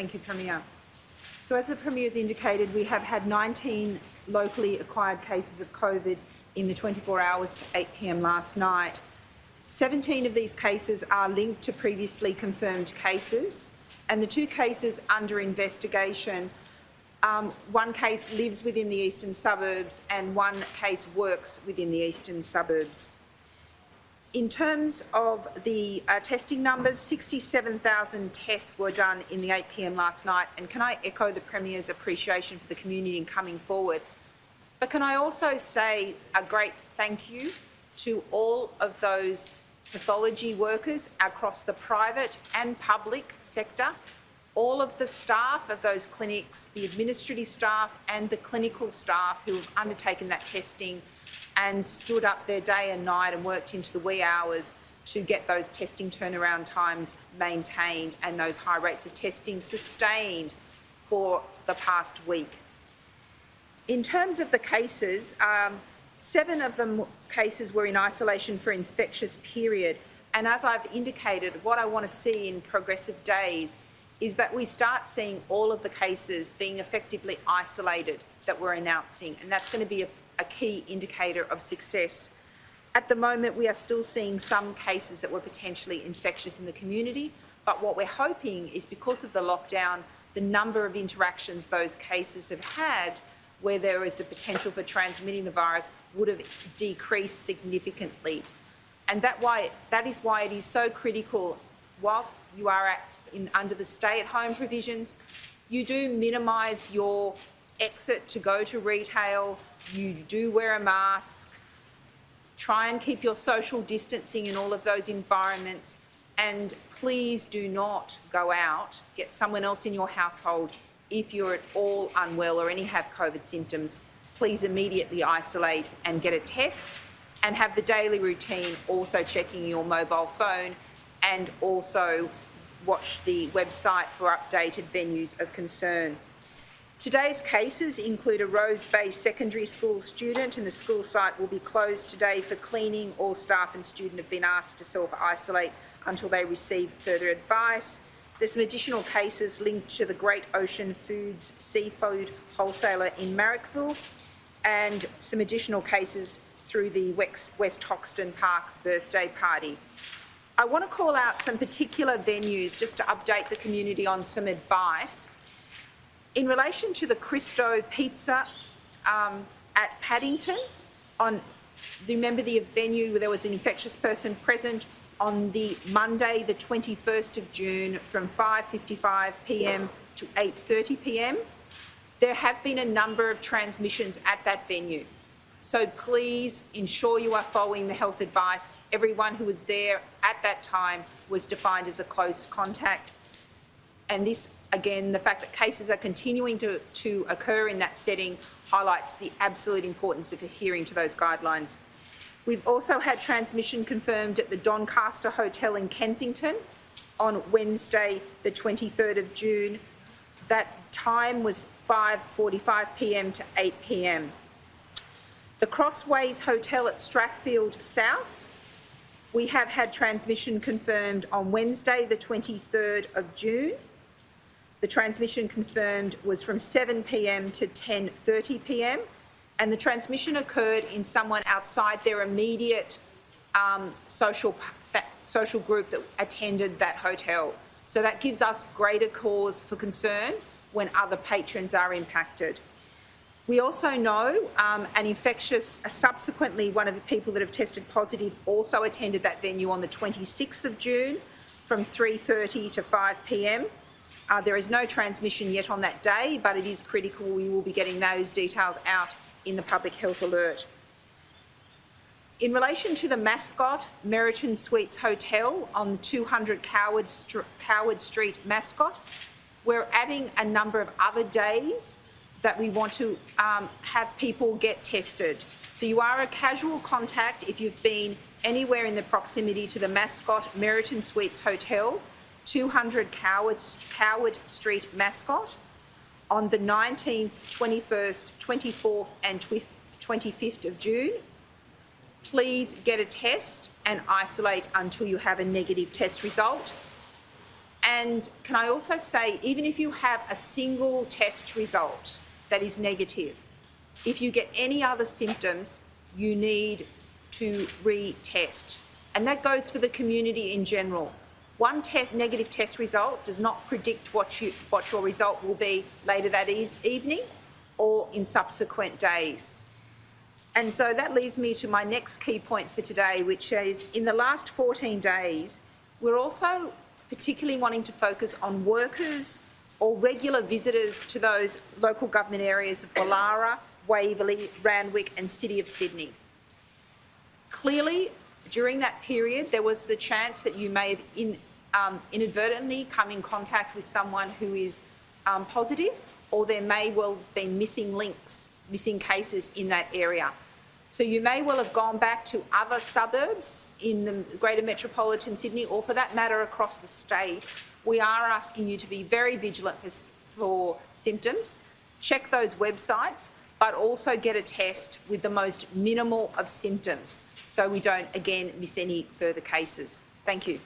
Thank you, Premier. So as the Premier has indicated, we have had 19 locally acquired cases of COVID in the 24 hours to 8 p.m. last night. 17 of these cases are linked to previously confirmed cases, and the 2 cases under investigation, one case lives within the eastern suburbs and 1 case works within the eastern suburbs. In terms of the testing numbers, 67,000 tests were done in the 8 p.m. last night, and can I echo the Premier's appreciation for the community in coming forward. But can I also say a great thank you to all of those pathology workers across the private and public sector, all of the staff of those clinics, the administrative staff and the clinical staff who have undertaken that testing and stood up there day and night and worked into the wee hours to get those testing turnaround times maintained and those high rates of testing sustained for the past week. In terms of the cases, 7 of the cases were in isolation for infectious period, and as I've indicated, what I want to see in progressive days is that we start seeing all of the cases being effectively isolated that we're announcing, and that's going to be a key indicator of success. At the moment, we are still seeing some cases that were potentially infectious in the community, but what we're hoping is because of the lockdown, the number of interactions those cases have had where there is a potential for transmitting the virus would have decreased significantly. And that is why it is so critical, whilst you are under the stay-at-home provisions, you do minimise your exit to go to retail, you do wear a mask, try and keep your social distancing in all of those environments, and please do not go out, get someone else in your household. If you're at all unwell or any have COVID symptoms, please immediately isolate and get a test, and have the daily routine also checking your mobile phone, and also watch the website for updated venues of concern. Today's cases include a Rose Bay Secondary School student, and the school site will be closed today for cleaning. All staff and student have been asked to self-isolate until they receive further advice. There's some additional cases linked to the Great Ocean Foods seafood wholesaler in Marrickville, and some additional cases through the West Hoxton Park birthday party. I want to call out some particular venues just to update the community on some advice. In relation to the Christo Pizza at Paddington, remember the venue where there was an infectious person present on the Monday, the 21st of June, from 5:55 p.m. to 8:30 p.m. There have been a number of transmissions at that venue. So please ensure you are following the health advice. Everyone who was there at that time was defined as a close contact. And this, again, the fact that cases are continuing to occur in that setting highlights the absolute importance of adhering to those guidelines. We've also had transmission confirmed at the Doncaster Hotel in Kensington on Wednesday, the 23rd of June. That time was 5:45 p.m. to 8 p.m. The Crossways Hotel at Strathfield South, we have had transmission confirmed on Wednesday, the 23rd of June. The transmission confirmed was from 7 p.m. to 10:30 p.m. and the transmission occurred in someone outside their immediate social group that attended that hotel. So that gives us greater cause for concern when other patrons are impacted. We also know subsequently one of the people that have tested positive also attended that venue on the 26th of June from 3:30 to 5 p.m. There is no transmission yet on that day, but it is critical. We will be getting those details out in the public health alert. In relation to the Mascot Meriton Suites Hotel on 200 Coward Street, Mascot, we're adding a number of other days that we want to have people get tested. So you are a casual contact if you've been anywhere in the proximity to the Mascot Meriton Suites Hotel, 200 Coward Street, Mascot, on the 19th, 21st, 24th and 25th of June. Please get a test and isolate until you have a negative test result. And can I also say, even if you have a single test result that is negative, if you get any other symptoms, you need to retest. And that goes for the community in general. One negative test result does not predict what your result will be later that evening or in subsequent days. And so that leads me to my next key point for today, which is in the last 14 days, we're also particularly wanting to focus on workers or regular visitors to those local government areas of Woollahra, Waverley, Randwick and City of Sydney. Clearly, during that period, there was the chance that you may have inadvertently come in contact with someone who is positive, or there may well have been missing links, missing cases in that area. So you may well have gone back to other suburbs in the greater metropolitan Sydney, or for that matter across the state. We are asking you to be very vigilant for symptoms, check those websites, but also get a test with the most minimal of symptoms so we don't, again, miss any further cases. Thank you.